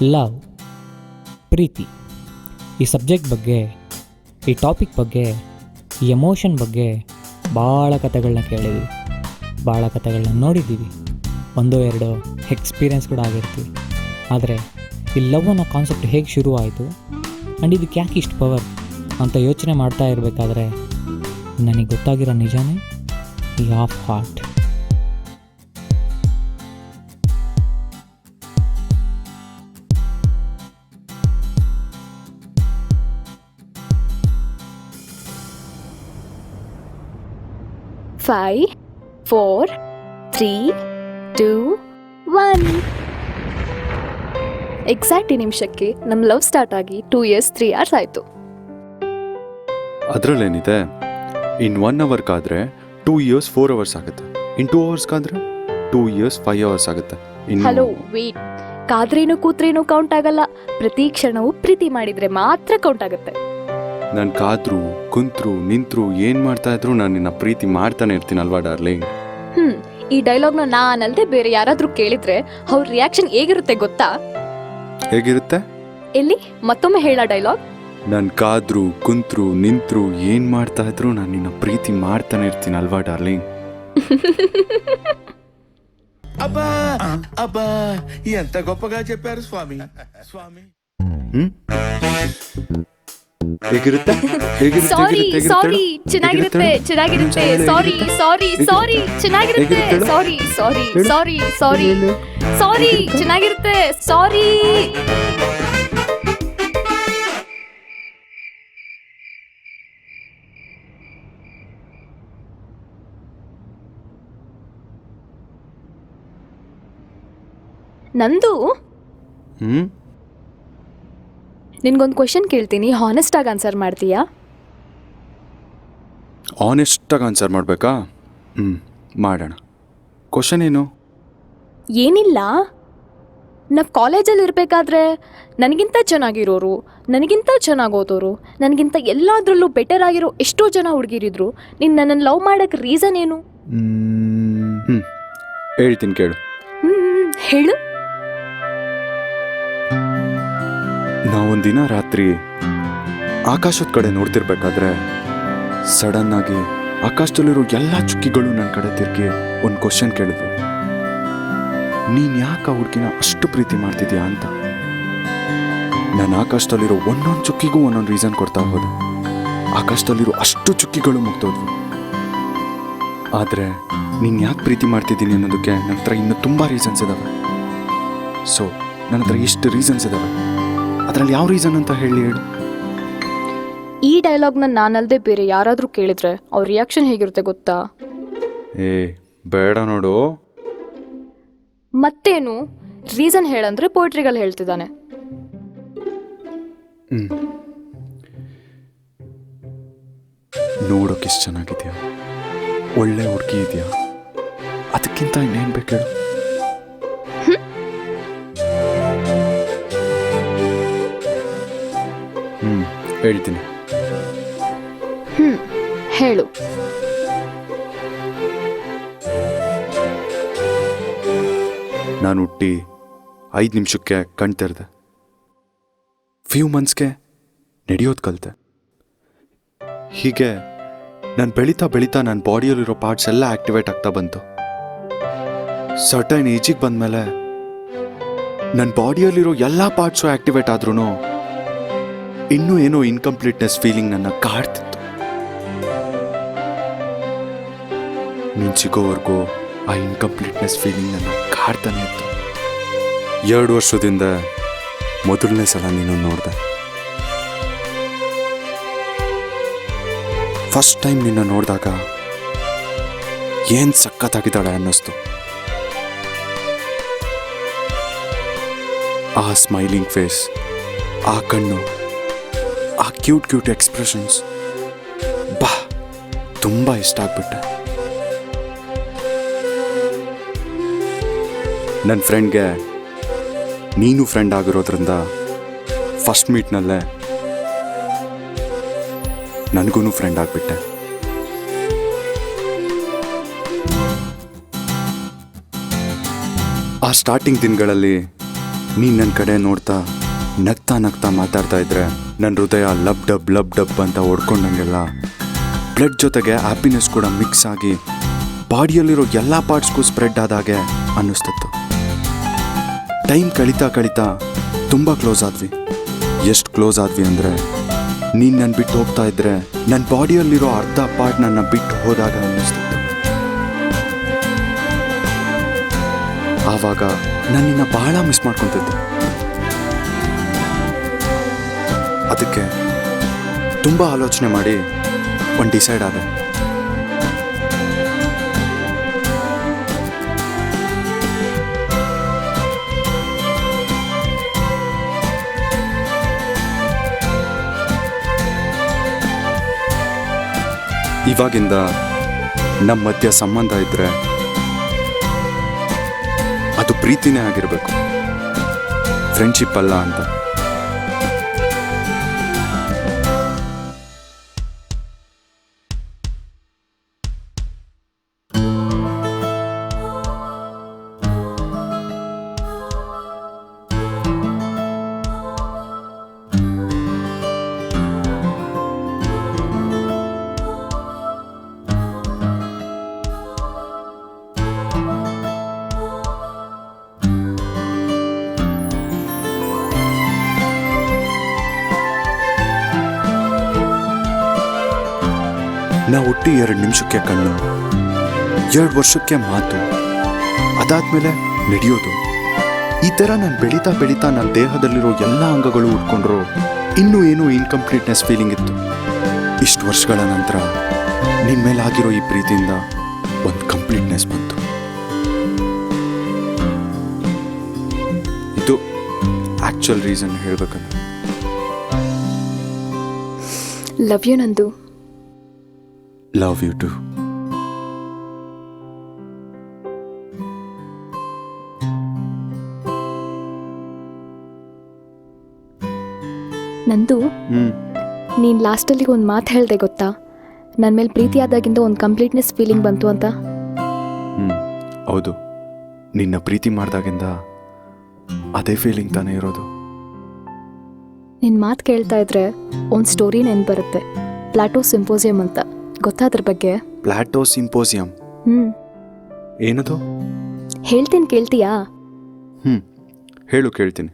Love, ಪ್ರೀತಿ, ಈ subject ಬಗ್ಗೆ, ಈ ಟಾಪಿಕ್ ಬಗ್ಗೆ, ಈ ಎಮೋಷನ್ ಬಗ್ಗೆ ಭಾಳ ಕಥೆಗಳನ್ನ ಕೇಳಿದ್ದೀವಿ, ಭಾಳ ಕಥೆಗಳನ್ನ ನೋಡಿದ್ದೀವಿ, ಒಂದೋ ಎರಡೋ ಎಕ್ಸ್ಪೀರಿಯನ್ಸ್ ಕೂಡ ಆಗಿರ್ತೀವಿ. ಆದರೆ ಈ ಲವ್ ಅನ್ನೋ ಕಾನ್ಸೆಪ್ಟ್ ಹೇಗೆ ಶುರು ಆಯಿತು ಆ್ಯಂಡ್ ಇದಕ್ಕೆ ಯಾಕೆ ಇಷ್ಟು ಪವರ್ ಅಂತ ಯೋಚನೆ ಮಾಡ್ತಾ ಇರಬೇಕಾದ್ರೆ ನನಗೆ ಗೊತ್ತಾಗಿರೋ ನಿಜಾನೇ ಈ ಆಫ್ ಹಾರ್ಟ್. Five, 4, 3, 2, 1. ಎಕ್ಸಾಕ್ಟ್ ಈ ನಿಮಿಷಕ್ಕೆ ನಮ್ಮ ಲವ್ ಸ್ಟಾರ್ಟ್ ಆಗಿ 2 years 3 hours ಆಯಿತು. ಅದರಲ್ಲೇನಿದೆ, ಇನ್ 1 hour ಕಾದ್ರೆ 2 years 4 hours ಆಗುತ್ತೆ. ಇನ್ 2 hours ಕಾದ್ರೆ 2 years 5 hours ಆಗುತ್ತೆ. Hello, wait. ಕಾದ್ರೇನು ಕೂತ್ರೇನು ಕೌಂಟ್ ಆಗಲ್ಲ. ಪ್ರತಿ ಕ್ಷಣವೂ ಪ್ರೀತಿ ಮಾಡಿದ್ರೆ ಮಾತ್ರ ಕೌಂಟ್ ಆಗುತ್ತೆ. ನಾನು ಕಾದ್ರು ಕುಂತ್ರು ನಿಂತ್ರು ಏನ್ ಮಾಡ್ತಾ ಇದ್ರು ನಾನು ನಿನ್ನ ಪ್ರೀತಿ ಮಾಡ್ತಾನೆ ಇರ್ತೀನಲ್ವಾ ಡಾರ್ಲಿಂಗ್. ಈ ಡೈಲಾಗ್ನ ನಾನಲ್ದೆ ಬೇರೆ ಯಾರಾದ್ರೂ ಕೇಳಿದ್ರೆ ಅವ್ರ ರಿಯಾಕ್ಷನ್ ಹೇಗಿರುತ್ತೆ ಗೊತ್ತಾ? ಹೇಗಿರುತ್ತೆ? ಎಲ್ಲಿ ಮತ್ತೊಮ್ಮೆ ಹೇಳ ಡೈಲಾಗ್. ನಾನು ಕಾದ್ರು ಕುಂತ್ರು ನಿಂತ್ರು ಏನ್ ಮಾಡ್ತಾ ಇದ್ರು ನಾನು ನಿನ್ನ ಪ್ರೀತಿ ಮಾಡ್ತಾನೆ ಇರ್ತೀನಲ್ವಾ ಡಾರ್ಲಿಂಗ್. అబ్బా అబ్బా ఎంత గొప్పగా చెప్పారు స్వామి. స్వామి ಹೇಗಿರುತ್ತೆ? ಸಾರಿ ಸಾರಿ ಚೆನ್ನಾಗಿರುತ್ತೆ ಚೆನ್ನಾಗಿರುತ್ತೆ ಸಾರಿ ಸಾರಿ ಸಾರಿ ಚೆನ್ನಾಗಿರುತ್ತೆ ಸಾರಿ ಸಾರಿ ಸಾರಿ ಸಾರಿ ಸಾರಿ ಚೆನ್ನಾಗಿರುತ್ತೆ ಸಾರಿ. ನಂದು ನಿನ್ಗೊಂದು ಕ್ವೆಶನ್ ಕೇಳ್ತೀನಿ, ಹಾನೆಸ್ಟ್ ಆಗಿ ಆನ್ಸರ್ ಮಾಡ್ತೀಯಾ? ಆನೆಸ್ಟಾಗಿ ಆನ್ಸರ್ ಮಾಡಬೇಕಾ? ಮಾಡೋಣ. ಕ್ವಶನ್ ಏನು? ಏನಿಲ್ಲ, ನಾವು ಕಾಲೇಜಲ್ಲಿ ಇರಬೇಕಾದ್ರೆ ನನಗಿಂತ ಚೆನ್ನಾಗಿರೋರು, ನನಗಿಂತ ಚೆನ್ನಾಗಿ ಓದೋರು, ನನಗಿಂತ ಎಲ್ಲದರಲ್ಲೂ ಬೆಟರ್ ಆಗಿರೋ ಎಷ್ಟೋ ಜನ ಹುಡುಗಿರಿದ್ರು. ನೀನು ನನ್ನನ್ನು ಲವ್ ಮಾಡೋಕ್ಕೆ ರೀಸನ್ ಏನು? ಹೇಳ್ತೀನಿ ಕೇಳು. ಹೇಳು. ನಾವೊಂದಿನ ರಾತ್ರಿ ಆಕಾಶದ ಕಡೆ ನೋಡ್ತಿರ್ಬೇಕಾದ್ರೆ ಸಡನ್ ಆಗಿ ಆಕಾಶದಲ್ಲಿರೋ ಎಲ್ಲ ಚುಕ್ಕಿಗಳು ನನ್ನ ಕಡೆ ತಿರುಗಿ ಒಂದು ಕ್ವಶನ್ ಕೇಳಿದ್ವು. ನೀನು ಯಾಕೆ ಆ ಹುಡುಗಿನ ಅಷ್ಟು ಪ್ರೀತಿ ಮಾಡ್ತಿದ್ಯಾ ಅಂತ. ನಾನು ಆಕಾಶದಲ್ಲಿರೋ ಒಂದೊಂದು ಚುಕ್ಕಿಗೂ ಒಂದೊಂದು ರೀಸನ್ ಕೊಡ್ತಾ ಹೋದೆ. ಆಕಾಶದಲ್ಲಿರೋ ಅಷ್ಟು ಚುಕ್ಕಿಗಳು ಮುಗ್ದೋದ್ವು. ಆದರೆ ನೀನು ಯಾಕೆ ಪ್ರೀತಿ ಮಾಡ್ತಿದ್ದೀನಿ ಅನ್ನೋದಕ್ಕೆ ನನ್ನ ಹತ್ರ ಇನ್ನೂ ತುಂಬ ರೀಸನ್ಸ್ ಇದ್ದಾವೆ. ಸೊ ನನ್ನ ಹತ್ರ ಇಷ್ಟು ರೀಸನ್ಸ್ ಇದ್ದಾವೆ, ಅದರಲ್ಲಿ ಯಾವ ರೀಸನ್ ಅಂತ ಹೇಳಿ ಹೇಳು. ಈ ಡೈಲಾಗ್ನ ನಾನಲ್ದೆ ಬೇರೆ ಯಾರಾದರೂ ಕೇಳಿದ್ರೆ ಅವ್ರ ರಿಯಾಕ್ಷನ್ ಹೇಗಿರುತ್ತೆ ಗೊತ್ತಾ? ಬೇಡ ನೋಡು. ಮತ್ತೇನು ರೀಸನ್ ಹೇಳಂದ್ರೆ ಪೋಯ್ಟ್ರಿಗಳು ಹೇಳ್ತಿದ್ದಾನೆ. ನೋಡೋಕೆ ಎಷ್ಟು ಚೆನ್ನಾಗಿದ್ಯಾ, ಒಳ್ಳೆ ಹುಡುಗಿ ಇದೆಯಾ, ಅದಕ್ಕಿಂತ ಇನ್ನೇನು ಬೇಕು ಹೇಳು. ಹೇಳ್ತೀನಿ. ಹೇಳು. ನಾನು ಹುಟ್ಟಿ 5 ನಿಮಿಷಕ್ಕೆ ಕಣ್ ತೆರೆದೆ. ಫ್ಯೂ ಮಂತ್ಸ್ಗೆ ನಡೆಯೋದು ಕಲಿತೆ. ಹೀಗೆ ನಾನು ಬೆಳೀತಾ ಬೆಳೀತಾ ನನ್ನ ಬಾಡಿಯಲ್ಲಿರೋ ಪಾರ್ಟ್ಸ್ ಎಲ್ಲ ಆಕ್ಟಿವೇಟ್ ಆಗ್ತಾ ಬಂತು. ಸರ್ಟನ್ ಏಜಿಗೆ ಬಂದಮೇಲೆ ನನ್ನ ಬಾಡಿಯಲ್ಲಿರೋ ಎಲ್ಲ ಪಾರ್ಟ್ಸು ಆಕ್ಟಿವೇಟ್ ಆದ್ರೂ ಇನ್ನೂ ಏನೋ ಇನ್ಕಂಪ್ಲೀಟ್ನೆಸ್ ಫೀಲಿಂಗ್ ನನ್ನ ಕಾಡ್ತಿತ್ತು. ನೀನು ಸಿಗೋವರೆಗೂ ಆ ಇನ್ಕಂಪ್ಲೀಟ್ನೆಸ್ ಫೀಲಿಂಗ್ ನನ್ನ ಕಾಡ್ತಾನೆ ಇತ್ತು. 2 ವರ್ಷದಿಂದ ಮೊದಲನೇ ಸಲ ನೀನು ನೋಡಿದೆ. ಫಸ್ಟ್ ಟೈಮ್ ನಿನ್ನ ನೋಡಿದಾಗ ಏನು ಸಖತ್ತಾಗಿದ್ದಾಳೆ ಅನ್ನಿಸ್ತು. ಆ ಸ್ಮೈಲಿಂಗ್ ಫೇಸ್, ಆ ಕಣ್ಣು, ಆ ಕ್ಯೂಟ್ ಎಕ್ಸ್ಪ್ರೆಷನ್ಸ್, ತುಂಬ ಇಷ್ಟ ಆಗ್ಬಿಟ್ಟೆ. ನನ್ನ ಫ್ರೆಂಡ್ಗೆ ನೀನು ಫ್ರೆಂಡ್ ಆಗಿರೋದ್ರಿಂದ ಫಸ್ಟ್ ಮೀಟ್ನಲ್ಲೇ ನನಗೂ ಫ್ರೆಂಡ್ ಆಗಿಬಿಟ್ಟೆ. ಆ ಸ್ಟಾರ್ಟಿಂಗ್ ದಿನಗಳಲ್ಲಿ ನೀನು ನನ್ನ ಕಡೆ ನೋಡ್ತಾ ನಗ್ತಾ ನಗ್ತಾ ಮಾತಾಡ್ತಾ ಇದ್ರೆ ನನ್ನ ಹೃದಯ ಲಬ್ ಡಬ್ ಅಂತ ಹೊಡ್ಕೊಂಡಂಗೆಲ್ಲ ಬ್ಲಡ್ ಜೊತೆಗೆ ಹ್ಯಾಪಿನೆಸ್ ಕೂಡ ಮಿಕ್ಸ್ ಆಗಿ ಬಾಡಿಯಲ್ಲಿರೋ ಎಲ್ಲ ಪಾರ್ಟ್ಸ್ಗೂ ಸ್ಪ್ರೆಡ್ ಆದಾಗೆ ಅನ್ನಿಸ್ತಿತ್ತು. ಟೈಮ್ ಕಳೀತಾ ತುಂಬ ಕ್ಲೋಸ್ ಆದ್ವಿ. ಎಷ್ಟು ಕ್ಲೋಸ್ ಆದ್ವಿ ಅಂದರೆ ನೀನು ನನ್ನ ಬಿಟ್ಟು ಹೋಗ್ತಾ ಇದ್ರೆ ನನ್ನ ಬಾಡಿಯಲ್ಲಿರೋ ಅರ್ಧ ಪಾರ್ಟ್ ನನ್ನ ಬಿಟ್ಟು ಹೋದಾಗ ಅನ್ನಿಸ್ತಿತ್ತು. ಆವಾಗ ನಾನು ನಿನ್ನ ಬಹಳ ಮಿಸ್ ಮಾಡ್ಕೊತಿದ್ದೆ. ಅದಕ್ಕೆ ತುಂಬ ಆಲೋಚನೆ ಮಾಡಿ ಒಂದು ಡಿಸೈಡ್ ಆದೆ. ಇವಾಗಿಂದ ನಮ್ಮ ಮಧ್ಯ ಸಂಬಂಧ ಇದ್ರೆ ಅದು ಪ್ರೀತಿನೇ ಆಗಿರಬೇಕು, ಫ್ರೆಂಡ್ಶಿಪ್ ಅಲ್ಲ ಅಂತ. ನಾವು ಹುಟ್ಟಿ 2 ನಿಮಿಷಕ್ಕೆ ಕಣ್ಣು, 2 ವರ್ಷಕ್ಕೆ ಮಾತು, ಅದಾದ್ಮೇಲೆ ನಡೆಯೋದು. ಈ ಥರ ನಾನು ಬೆಳೀತಾ ನನ್ನ ದೇಹದಲ್ಲಿರೋ ಎಲ್ಲ ಅಂಗಗಳು ಉಟ್ಕೊಂಡ್ರು ಇನ್ನೂ ಏನೋ ಇನ್ಕಂಪ್ಲೀಟ್ನೆಸ್ ಫೀಲಿಂಗ್ ಇತ್ತು. ಇಷ್ಟು ವರ್ಷಗಳ ನಂತರ ನಿನ್ನ ಮೇಲೆ ಆಗಿರೋ ಈ ಪ್ರೀತಿಯಿಂದ ಒಂದು ಕಂಪ್ಲೀಟ್ನೆಸ್ ಬಂತು. ಇದು ಆ್ಯಕ್ಚುಯಲ್ ರೀಸನ್ ಹೇಳ್ಬೇಕಂದ್ರೆ. ಲವ್ ಯು ನಂದು. Love you too. ನಂದು, ನೀನು ಲಾಸ್ಟಲ್ಲಿ ಒಂದು ಮಾತು ಹೇಳಿದೆ ಗೊತ್ತಾ, ನನ್ನ ಮೇಲೆ ಪ್ರೀತಿ ಆದಾಗಿಂದ ಒಂದು ಕಂಪ್ಲೀಟ್ನೆಸ್ ಫೀಲಿಂಗ್ ಬಂತು ಅಂತ. ಹೌದು, ನಿನ್ನ ಪ್ರೀತಿ ಮಾಡಿದಾಗಿಂದ ಅದೇ ಫೀಲಿಂಗ್ ತಾನೇ ಇರೋದು. ನಿನ್ನ ಮಾತು ಕೇಳ್ತಾ ಇದ್ರೆ ಒಂದು ಸ್ಟೋರಿ ನೆನ್ಪು ಬರುತ್ತೆ, ಪ್ಲಾಟೋ ಸಿಂಪೋಸಿಯಂ ಅಂತ. ಗೊತ್ತಾದ್ರ ಬಗ್ಗೆ? Plateau symposium? ಏನದು? ಹೇಳ್ತೀನಿ, ಕೇಳ್ತೀಯಾ? ಹೇಳು, ಕೇಳ್ತೀನಿ.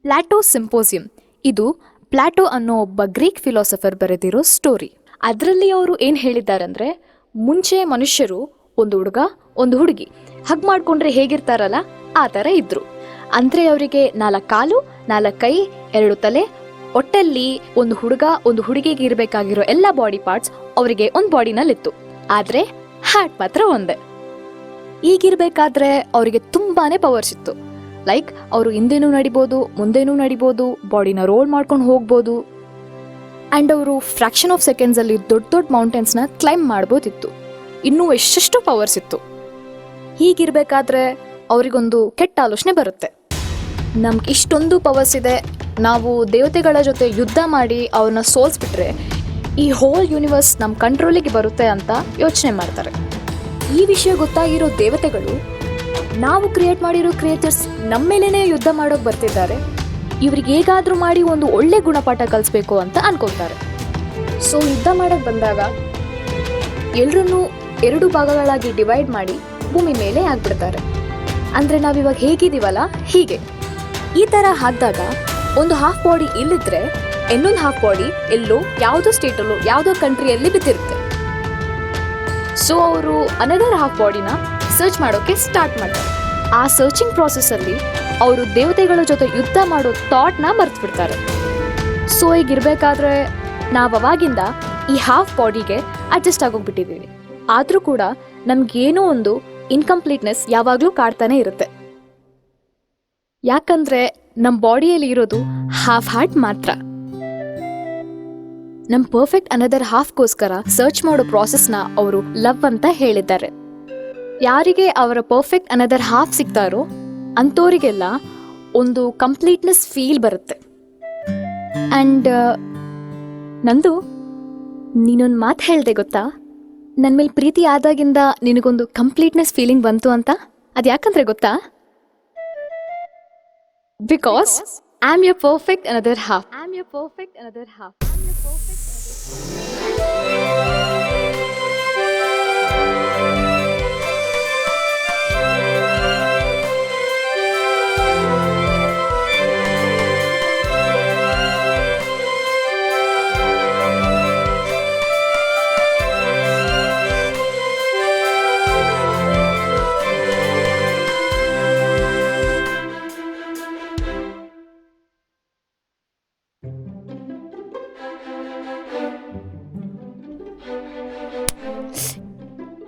ಪ್ಲಾಟೋ ಸಿಂಪೋಸಿಯಂ ಇದು ಪ್ಲಾಟೋ ಅನ್ನೋ ಒಬ್ಬ ಗ್ರೀಕ್ ಫಿಲಾಸಫರ್ ಬರೆದಿರೋ ಸ್ಟೋರಿ. ಅದರಲ್ಲಿ ಅವರು ಏನು ಹೇಳಿದ್ದಾರಂದ್ರೆ, ಮುಂಚೆ ಮನುಷ್ಯರು ಒಂದು ಹುಡುಗ ಒಂದು ಹುಡುಗಿ ಹಗ್ ಮಾಡ್ಕೊಂಡ್ರೆ ಹೇಗಿರ್ತಾರಲ್ಲ ಆ ಥರ ಇದ್ರು. ಅಂದರೆ ಅವರಿಗೆ 4 ಕಾಲು, 4 ಕೈ, 2 ತಲೆ, ಒಟ್ಟಲ್ಲಿ ಒಂದು ಹುಡುಗ ಒಂದು ಹುಡುಗಿಗೆ ಇರಬೇಕಾಗಿರೋ ಎಲ್ಲ ಬಾಡಿ ಪಾರ್ಟ್ಸ್ ಅವರಿಗೆ ಒಂದು ಬಾಡಿನಲ್ಲಿತ್ತು. ಆದರೆ ಹಾರ್ಟ್ ಮಾತ್ರ ಒಂದೇ. ಈಗಿರ್ಬೇಕಾದ್ರೆ ಅವರಿಗೆ ತುಂಬಾನೇ ಪವರ್ಸ್ ಇತ್ತು. ಲೈಕ್ ಅವರು ಹಿಂದೆನೂ ನಡಿಬೋದು, ಮುಂದೆನೂ ನಡಿಬೋದು, ಬಾಡಿನ ರೋಲ್ ಮಾಡ್ಕೊಂಡು ಹೋಗ್ಬೋದು. ಆ್ಯಂಡ್ ಅವರು ಫ್ರಾಕ್ಷನ್ ಆಫ್ ಸೆಕೆಂಡ್ಸಲ್ಲಿ ದೊಡ್ಡ ಮೌಂಟೇನ್ಸ್ನ ಕ್ಲೈಂಬ್ ಮಾಡ್ಬೋದಿತ್ತು. ಇನ್ನೂ ಎಷ್ಟೆಷ್ಟು ಪವರ್ಸ್ ಇತ್ತು. ಹೀಗಿರ್ಬೇಕಾದ್ರೆ ಅವರಿಗೊಂದು ಕೆಟ್ಟ ಆಲೋಚನೆ ಬರುತ್ತೆ, ನಮ್ಗೆ ಇಷ್ಟೊಂದು ಪವರ್ಸ್ ಇದೆ, ನಾವು ದೇವತೆಗಳ ಜೊತೆ ಯುದ್ಧ ಮಾಡಿ ಅವ್ರನ್ನ ಸೋಲ್ಸ್ಬಿಟ್ರೆ ಈ ಹೋಲ್ ಯೂನಿವರ್ಸ್ ನಮ್ಮ ಕಂಟ್ರೋಲಿಗೆ ಬರುತ್ತೆ ಅಂತ ಯೋಚನೆ ಮಾಡ್ತಾರೆ. ಈ ವಿಷಯ ಗೊತ್ತಾಗಿರೋ ದೇವತೆಗಳು, ನಾವು ಕ್ರಿಯೇಟ್ ಮಾಡಿರೋ ಕ್ರಿಯೇಚರ್ಸ್ ನಮ್ಮ ಮೇಲೇ ಯುದ್ಧ ಮಾಡೋಕೆ ಬರ್ತಿದ್ದಾರೆ, ಇವ್ರಿಗೆ ಹೇಗಾದರೂ ಮಾಡಿ ಒಂದು ಒಳ್ಳೆ ಗುಣಪಾಠ ಕಲಿಸ್ಬೇಕು ಅಂತ ಅನ್ಕೊತಾರೆ. ಸೊ ಯುದ್ಧ ಮಾಡೋಕ್ಕೆ ಬಂದಾಗ ಎಲ್ಲರನ್ನೂ 2 ಭಾಗಗಳಾಗಿ ಡಿವೈಡ್ ಮಾಡಿ ಭೂಮಿ ಮೇಲೆ ಹಾಕ್ಬಿಡ್ತಾರೆ. ಅಂದರೆ ನಾವಿವಾಗ ಹೇಗಿದ್ದೀವಲ್ಲ ಹೀಗೆ. ಈ ಥರ ಹಾಕಿದಾಗ ಒಂದು ಹಾಫ್ ಬಾಡಿ ಇಲ್ಲಿದ್ರೆ ಇನ್ನೊಂದು ಹಾಫ್ ಬಾಡಿ ಎಲ್ಲೋ ಯಾವುದೋ ಸ್ಟೇಟಲ್ಲೋ ಯಾವುದೋ ಕಂಟ್ರಿಯಲ್ಲಿ ಬಿದ್ದಿರುತ್ತೆ. ಸೊ ಅವರು ಅನದರ್ ಹಾಫ್ ಬಾಡಿನ ಸರ್ಚ್ ಮಾಡೋಕೆ ಸ್ಟಾರ್ಟ್ ಮಾಡ್ತಾರೆ. ಆ ಸರ್ಚಿಂಗ್ ಪ್ರಾಸೆಸ್ಸಲ್ಲಿ ಅವರು ದೇವತೆಗಳ ಜೊತೆ ಯುದ್ಧ ಮಾಡೋ ಥಾಟ್ನ ಮರ್ತು ಬಿಡ್ತಾರೆ. ಸೊ ಈಗಿರ್ಬೇಕಾದ್ರೆ ನಾವು ಅವಾಗಿಂದ ಈ ಹಾಫ್ ಬಾಡಿಗೆ ಅಡ್ಜಸ್ಟ್ ಆಗೋಗ್ಬಿಟ್ಟಿದ್ದೀವಿ. ಆದರೂ ಕೂಡ ನಮಗೇನೋ ಒಂದು ಇನ್ಕಂಪ್ಲೀಟ್ನೆಸ್ ಯಾವಾಗಲೂ ಕಾಡ್ತಾನೆ ಇರುತ್ತೆ. ಯಾಕಂದ್ರೆ ನಮ್ಮ ಬಾಡಿಯಲ್ಲಿ ಇರೋದು ಹಾಫ್ ಹಾರ್ಟ್ ಮಾತ್ರ. ನಮ್ಮ ಪರ್ಫೆಕ್ಟ್ ಅನದರ್ ಹಾಫ್ಗೋಸ್ಕರ ಸರ್ಚ್ ಮಾಡೋ ಪ್ರಾಸೆಸ್ನ ಅವರು ಲವ್ ಅಂತ ಹೇಳಿದ್ದಾರೆ. ಯಾರಿಗೆ ಅವರ ಪರ್ಫೆಕ್ಟ್ ಅನದರ್ ಹಾಫ್ ಸಿಗ್ತಾರೋ ಅಂಥವರಿಗೆಲ್ಲ ಒಂದು ಕಂಪ್ಲೀಟ್ನೆಸ್ ಫೀಲ್ ಬರುತ್ತೆ. ಆ್ಯಂಡ್ ನಂದು, ನೀನೊಂದು ಮಾತು ಹೇಳಿದೆ ಗೊತ್ತಾ, ನನ್ನ ಮೇಲೆ ಪ್ರೀತಿ ಆದಾಗಿಂದ ನಿನಗೊಂದು ಕಂಪ್ಲೀಟ್ನೆಸ್ ಫೀಲಿಂಗ್ ಬಂತು ಅಂತ. ಅದು ಯಾಕಂದ್ರೆ ಗೊತ್ತಾ, because I am your perfect another half.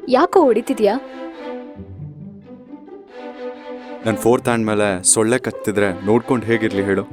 ಯಾಕೋ ಹೊಡಿತಿದ್ಯಾ? ನನ್ನ ಫೋರ್ತ್ ಹ್ಯಾಂಡ್ ಮೇಲೆ ಸೊಳ್ಳೆ ಕತ್ತಿದ್ರೆ ನೋಡ್ಕೊಂಡು ಹೇಗಿರ್ಲಿ ಹೇಳು?